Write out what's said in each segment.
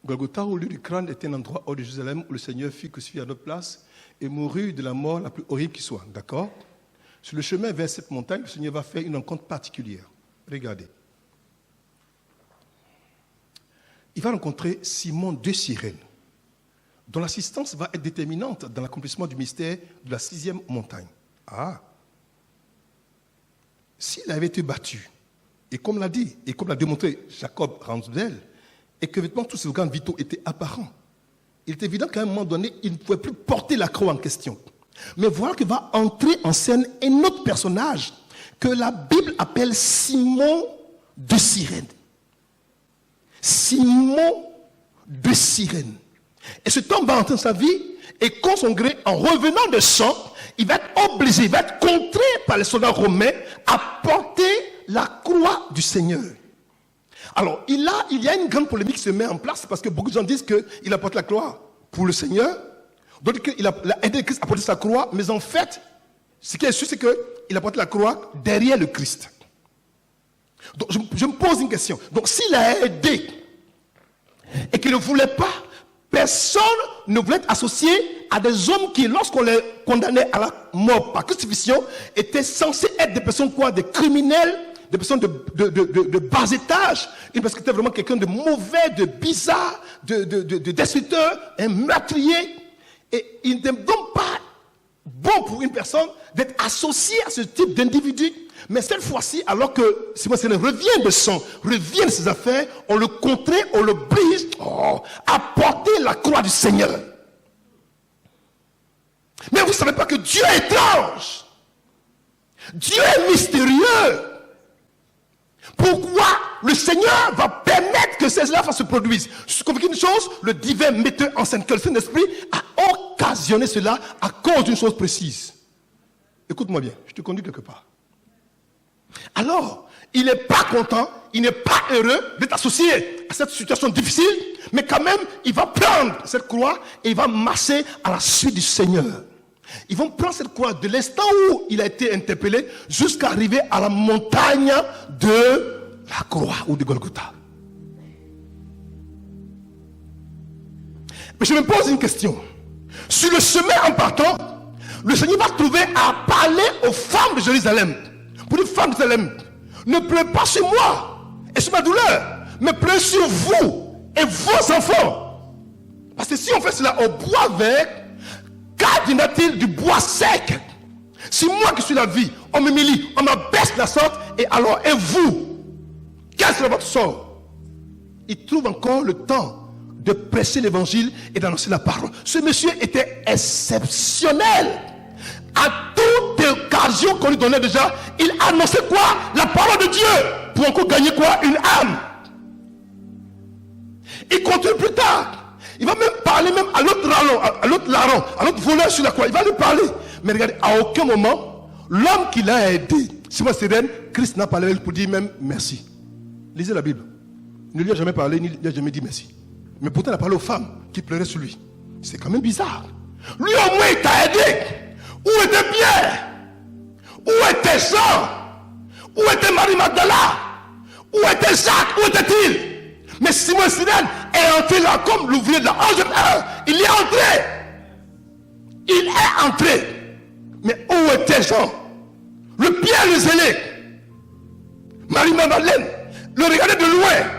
Golgotha, au lieu du crâne, était un endroit hors de Jérusalem où le Seigneur fut crucifié à notre place et mourut de la mort la plus horrible qui soit. D'accord? Sur le chemin vers cette montagne, le Seigneur va faire une rencontre particulière. Regardez. Il va rencontrer Simon de Cyrène, dont l'assistance va être déterminante dans l'accomplissement du mystère de la 6e montagne. Ah! S'il avait été battu, et comme l'a dit, et comme l'a démontré Jacob Ransdell, et que vêtements, tous ses organes vitaux étaient apparents, il est évident qu'à un moment donné, il ne pouvait plus porter la croix en question. Mais voilà que va entrer en scène un autre personnage que la Bible appelle Simon de Cyrène. Simon de Cyrène. Et cet homme va entrer dans sa vie et contre son gré, en revenant de champ, il va être obligé, il va être contraint par les soldats romains à porter la croix du Seigneur. Alors, il y a une grande polémique qui se met en place parce que beaucoup de gens disent qu'il apporte la croix pour le Seigneur, d'autres qu'il a aidé Christ à porter sa croix, mais en fait, ce qui est sûr, c'est qu'il apporte la croix derrière le Christ. Donc, je me pose une question. Donc, s'il a aidé et qu'il ne voulait pas, personne ne voulait être associé à des hommes qui, lorsqu'on les condamnait à la mort par crucifixion, étaient censés être des personnes quoi? Des criminels, des personnes de bas étage, parce que c'était vraiment quelqu'un de mauvais, de bizarre, de destructeur, un meurtrier. Et il n'est donc pas bon pour une personne d'être associé à ce type d'individu. Mais cette fois-ci, alors que Simon revient de revient de ses affaires, on le contraint, on le brise à porter la croix du Seigneur. Mais vous ne savez pas que Dieu est étrange. Dieu est mystérieux. Pourquoi le Seigneur va permettre que cela se produise? Je suis convaincu d'une chose, le divin metteur en scène, que le Saint-Esprit a occasionné cela à cause d'une chose précise. Écoute-moi bien, je te conduis quelque part. Alors, il n'est pas content, il n'est pas heureux d'être associé à cette situation difficile, mais quand même, il va prendre cette croix et il va marcher à la suite du Seigneur. Ils vont prendre cette croix de l'instant où il a été interpellé jusqu'à arriver à la montagne de la croix ou de Golgotha. Mais je me pose une question. Sur le chemin en partant, le Seigneur va trouver à parler aux femmes de Jérusalem. Pour les femmes de Jérusalem, ne pleurez pas sur moi et sur ma douleur, mais pleurez sur vous et vos enfants. Parce que si on fait cela au bois vert, qu'adviendra-t-il du bois sec? Si moi qui suis la vie, on me m'humilie, on m'abaisse la sorte, et alors, et vous, quel sera votre sort? Il trouve encore le temps de prêcher l'évangile et d'annoncer la parole. Ce monsieur était exceptionnel. À toute occasion qu'on lui donnait déjà, il annonçait quoi? La parole de Dieu, pour encore gagner quoi? Une âme. Il continue plus tard. Il va même parler même à l'autre larron, à l'autre voleur sur la croix. Il va lui parler. Mais regardez, à aucun moment, l'homme qui l'a aidé, Simon de Cyrène, Christ n'a pas parlé pour dire même merci. Lisez la Bible. Il ne lui a jamais parlé, ni lui a jamais dit merci. Mais pourtant, il a parlé aux femmes qui pleuraient sur lui. C'est quand même bizarre. Lui au moins, il t'a aidé. Où était Pierre? Où était Jean? Où était Marie-Magdala? Où était Jacques? Où était-il? Mais Simon de Cyrène est entré là comme l'ouvrier de la 11e. Il est entré. Il est entré. Mais où était Jean? Le Pierre le zélé. Marie-Madeleine le regardait de loin.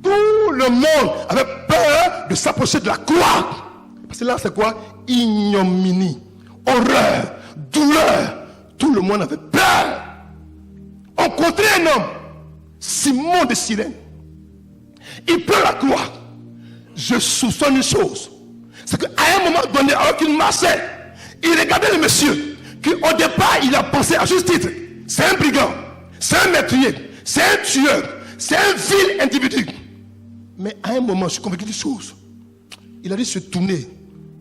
Tout le monde avait peur de s'approcher de la croix. Parce que là, c'est quoi? Ignominie, horreur, douleur. Tout le monde avait peur. On contrait un homme, Simon de Cyrène. Il prend la croix. Je soupçonne une chose. C'est qu'à un moment donné, alors qu'il marchait, il regardait le monsieur, qu'au départ, il a pensé à juste titre. C'est un brigand, c'est un meurtrier, c'est un tueur, c'est un vil individu. Mais à un moment, je suis convaincu d'une chose. Il a dû se tourner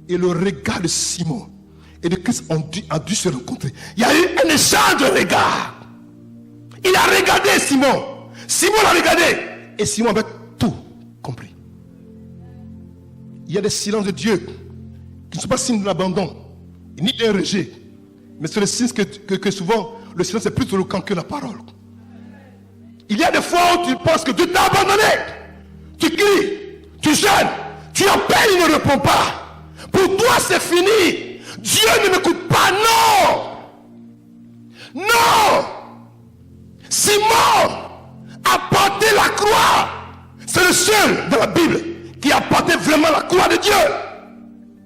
et le regard de Simon et de Christ a dû se rencontrer. Il y a eu un échange de regards. Il a regardé Simon. Simon l'a regardé. Et Simon avait tout compris. Il y a des silences de Dieu qui ne sont pas signes de l'abandon, ni d'un rejet. Mais c'est le signe que souvent, le silence est plus éloquent que la parole. Il y a des fois où tu penses que Dieu t'a abandonné. Tu cries, tu Tu jeûnes, tu appelles, il ne répond pas. Pour toi, c'est fini. Dieu ne m'écoute pas, non. Non. Simon a porté la croix. C'est le seul dans la Bible qui a porté vraiment la croix de Dieu.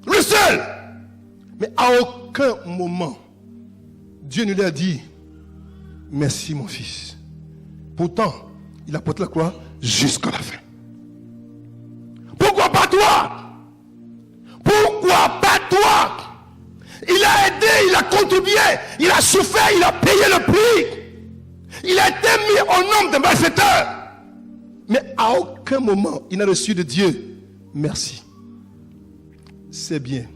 Le seul. Mais à aucun moment, Dieu ne lui a dit, merci mon fils. Pourtant, il a porté la croix jusqu'à la fin. Pourquoi pas toi? Pourquoi pas toi? Il a aidé, il a contribué, il a souffert, il a payé le prix. Il a été mis au nombre de malfaiteurs. Mais à aucun moment, il n'a reçu de Dieu, merci. C'est bien.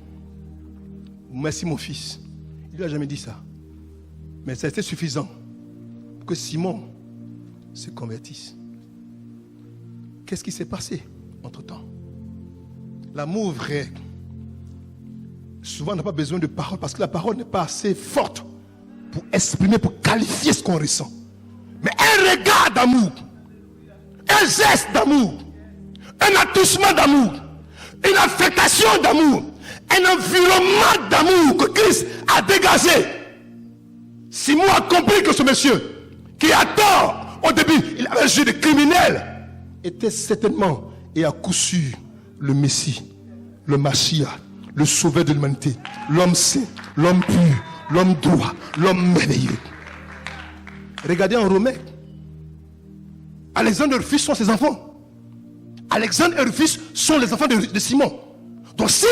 Merci mon fils. Il ne lui a jamais dit ça. Mais ça a été suffisant pour que Simon se convertisse. Qu'est-ce qui s'est passé entre-temps? L'amour vrai, souvent on n'a pas besoin de parole parce que la parole n'est pas assez forte pour exprimer, pour qualifier ce qu'on ressent. Mais un regard d'amour, un geste d'amour, un attouchement d'amour, une affectation d'amour, un environnement d'amour que Christ a dégagé. Simon a compris que ce monsieur, qui a tort, au début, il avait un jeu de criminel, était certainement et à coup sûr le Messie, le Mashiach, le sauveur de l'humanité, l'homme saint, l'homme pur, l'homme droit, l'homme merveilleux. Regardez en Romains, Alexandre et Rufus sont ses enfants. Alexandre et Rufus sont les enfants de Simon. Donc si,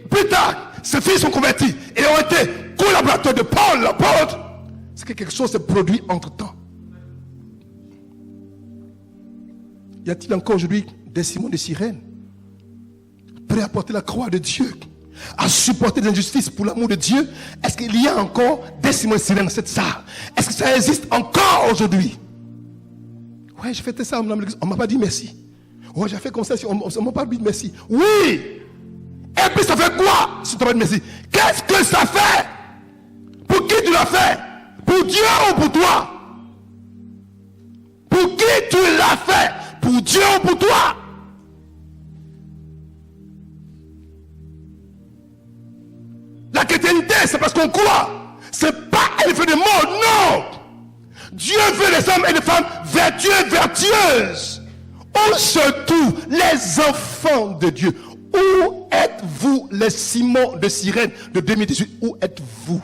plus tard, ces filles sont convertis et ont été collaborateurs de Paul, l'apôtre, c'est que quelque chose s'est produit entre-temps. Y a-t-il encore aujourd'hui des Simons de Cyrène prêts à porter la croix de Dieu, à supporter des injustices pour l'amour de Dieu? Est-ce qu'il y a encore des Simons de Cyrène dans cette salle? Est-ce que ça existe encore aujourd'hui? Ouais, j'ai fait ça, on ne m'a pas dit merci. Ouais, j'ai fait comme ça, on ne m'a pas dit merci. Oui! Et puis ça fait quoi si tu n'as pas dit merci? Qu'est-ce que ça fait? Pour qui tu l'as fait? Pour Dieu ou pour toi? Pour qui tu l'as fait? Pour Dieu ou pour toi? La chrétienté, c'est parce qu'on croit. C'est pas un effet de mort, non. Dieu veut les hommes et les femmes vertueux et vertueuses. Où surtout les enfants de Dieu. Où êtes-vous, les Simons de Cyrène de 2018? Où êtes-vous?